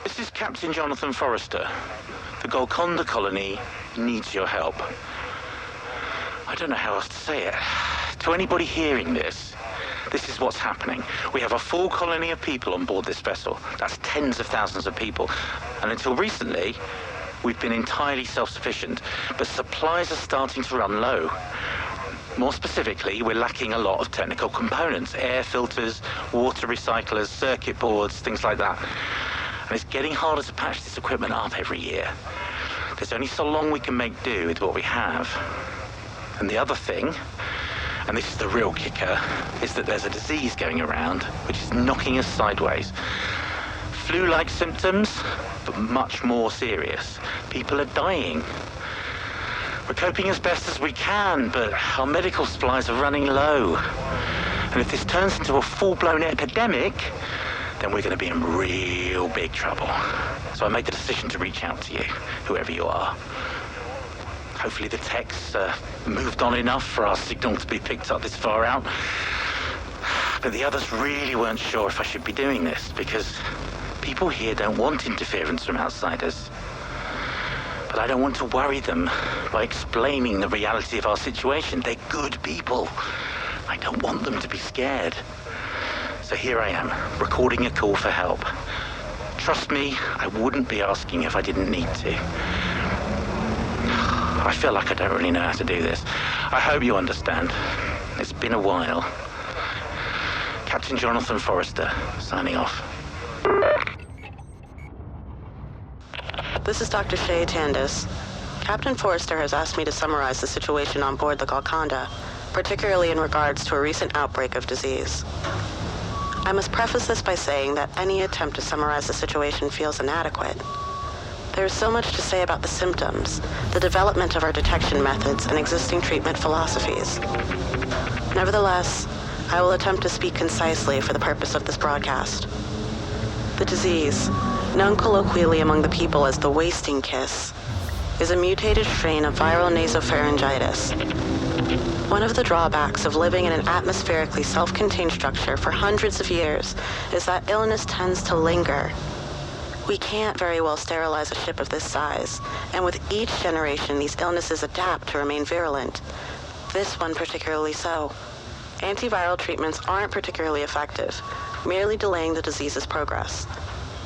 This is Captain Jonathan Forrester. The Golconda colony needs your help. I don't know how else to say it. To anybody hearing this, this is what's happening. We have a full colony of people on board this vessel. That's tens of thousands of people. And until recently, we've been entirely self-sufficient. But supplies are starting to run low. More specifically, we're lacking a lot of technical components. Air filters, water recyclers, circuit boards, things like that. And it's getting harder to patch this equipment up every year. There's only so long we can make do with what we have. And the other thing, and this is the real kicker, is that there's a disease going around which is knocking us sideways. Flu-like symptoms, but much more serious. People are dying. We're coping as best as we can, but our medical supplies are running low. And if this turns into a full-blown epidemic, then we're going to be in real big trouble. So I made the decision to reach out to you, whoever you are. Hopefully the tech's moved on enough for our signal to be picked up this far out. But the others really weren't sure if I should be doing this, because people here don't want interference from outsiders. But I don't want to worry them by explaining the reality of our situation. They're good people. I don't want them to be scared. So here I am, recording a call for help. Trust me, I wouldn't be asking if I didn't need to. I feel like I don't really know how to do this. I hope you understand. It's been a while. Captain Jonathan Forrester, signing off. This is Dr. Shay Tandis. Captain Forrester has asked me to summarize the situation on board the Golconda, particularly in regards to a recent outbreak of disease. I must preface this by saying that any attempt to summarize the situation feels inadequate. There is so much to say about the symptoms, the development of our detection methods, and existing treatment philosophies. Nevertheless, I will attempt to speak concisely for the purpose of this broadcast. The disease, known colloquially among the people as the wasting kiss, is a mutated strain of viral nasopharyngitis. One of the drawbacks of living in an atmospherically self-contained structure for hundreds of years is that illness tends to linger. We can't very well sterilize a ship of this size, and with each generation these illnesses adapt to remain virulent. This one particularly so. Antiviral treatments aren't particularly effective, merely delaying the disease's progress.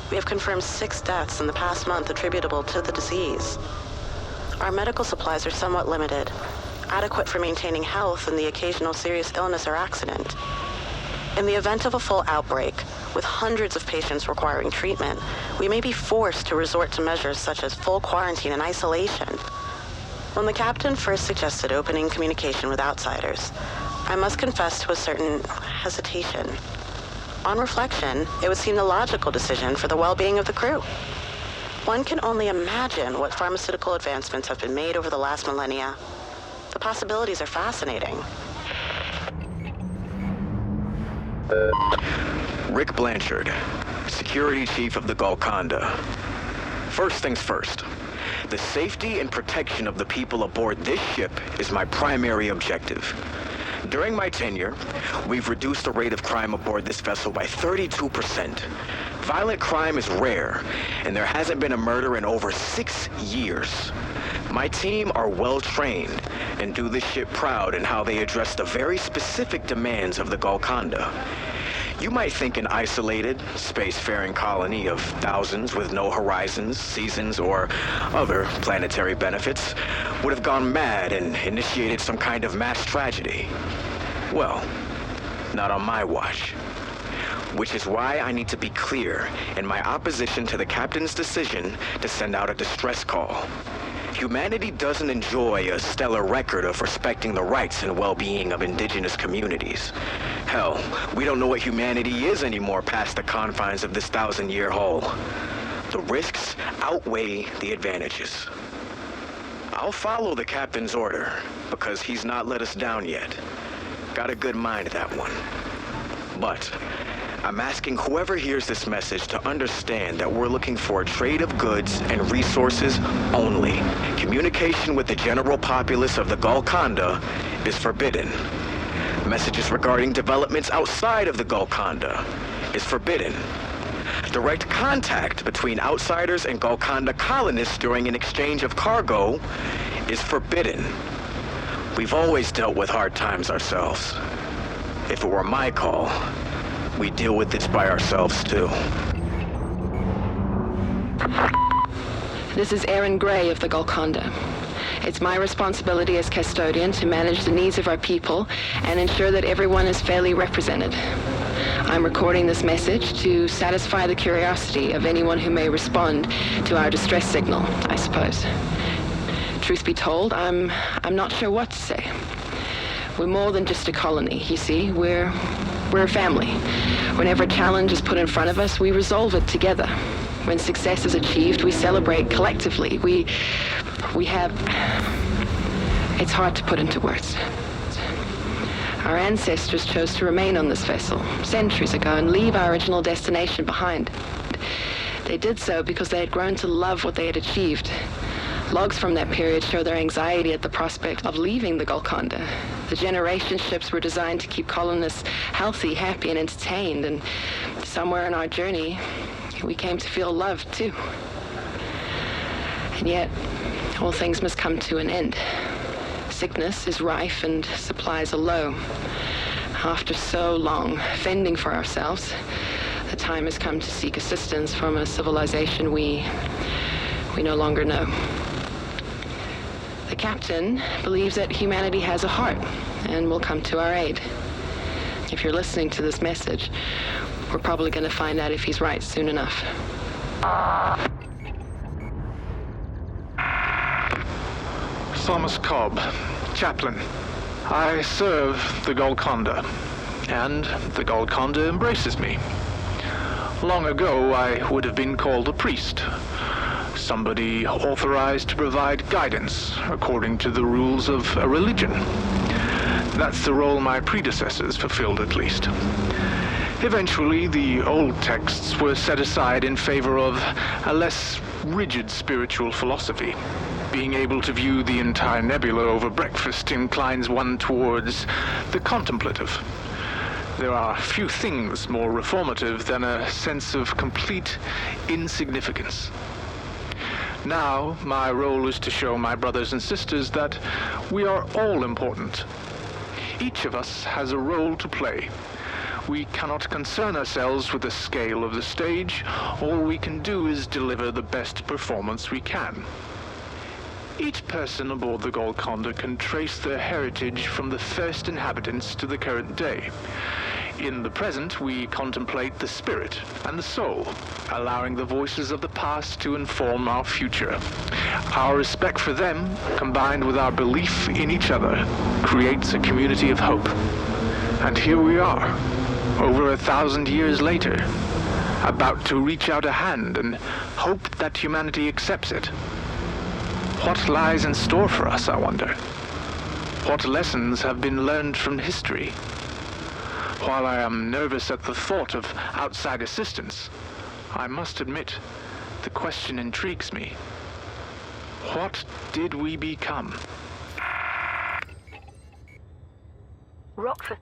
We have confirmed 6 deaths in the past month attributable to the disease. Our medical supplies are somewhat limited, adequate for maintaining health and the occasional serious illness or accident. In the event of a full outbreak, with hundreds of patients requiring treatment, we may be forced to resort to measures such as full quarantine and isolation. When the captain first suggested opening communication with outsiders, I must confess to a certain hesitation. On reflection, it would seem the logical decision for the well-being of the crew. One can only imagine what pharmaceutical advancements have been made over the last millennia. The possibilities are fascinating. Rick Blanchard, Security Chief of the Golconda. First things first. The safety and protection of the people aboard this ship is my primary objective. During my tenure, we've reduced the rate of crime aboard this vessel by 32%. Violent crime is rare, and there hasn't been a murder in over 6 years. My team are well-trained and do this ship proud in how they address the very specific demands of the Golconda. You might think an isolated, spacefaring colony of thousands with no horizons, seasons, or other planetary benefits would have gone mad and initiated some kind of mass tragedy. Well, not on my watch. Which is why I need to be clear in my opposition to the captain's decision to send out a distress call. Humanity doesn't enjoy a stellar record of respecting the rights and well-being of indigenous communities. Hell, we don't know what humanity is anymore past the confines of this 1,000-year hull. The risks outweigh the advantages. I'll follow the captain's order, because he's not let us down yet. Got a good mind, that one. But I'm asking whoever hears this message to understand that we're looking for a trade of goods and resources only. Communication with the general populace of the Golconda is forbidden. Messages regarding developments outside of the Golconda is forbidden. Direct contact between outsiders and Golconda colonists during an exchange of cargo is forbidden. We've always dealt with hard times ourselves. If it were my call, we'd deal with this by ourselves too. This is Aaron Gray of the Golconda. It's my responsibility as custodian to manage the needs of our people and ensure that everyone is fairly represented. I'm recording this message to satisfy the curiosity of anyone who may respond to our distress signal, I suppose. Truth be told, I'm not sure what to say. We're more than just a colony, you see. We're a family. Whenever a challenge is put in front of us, we resolve it together. When success is achieved, we celebrate collectively. We have... It's hard to put into words. Our ancestors chose to remain on this vessel centuries ago and leave our original destination behind. They did so because they had grown to love what they had achieved. Logs from that period show their anxiety at the prospect of leaving the Golconda. The generation ships were designed to keep colonists healthy, happy, and entertained, and somewhere in our journey, we came to feel loved too. And yet, all things must come to an end. Sickness is rife and supplies are low. After so long fending for ourselves, the time has come to seek assistance from a civilization we no longer know. The captain believes that humanity has a heart and will come to our aid. If you're listening to this message, we're probably going to find out if he's right soon enough. Thomas Cobb, Chaplain. I serve the Golconda, and the Golconda embraces me. Long ago, I would have been called a priest, somebody authorized to provide guidance according to the rules of a religion. That's the role my predecessors fulfilled, at least. Eventually, the old texts were set aside in favor of a less rigid spiritual philosophy. Being able to view the entire nebula over breakfast inclines one towards the contemplative. There are few things more reformative than a sense of complete insignificance. Now, my role is to show my brothers and sisters that we are all important. Each of us has a role to play. We cannot concern ourselves with the scale of the stage. All we can do is deliver the best performance we can. Each person aboard the Golconda can trace their heritage from the first inhabitants to the current day. In the present, we contemplate the spirit and the soul, allowing the voices of the past to inform our future. Our respect for them, combined with our belief in each other, creates a community of hope. And here we are, over 1,000 years later, about to reach out a hand and hope that humanity accepts it. What lies in store for us, I wonder? What lessons have been learned from history? While I am nervous at the thought of outside assistance, I must admit, the question intrigues me. What did we become? Rockford.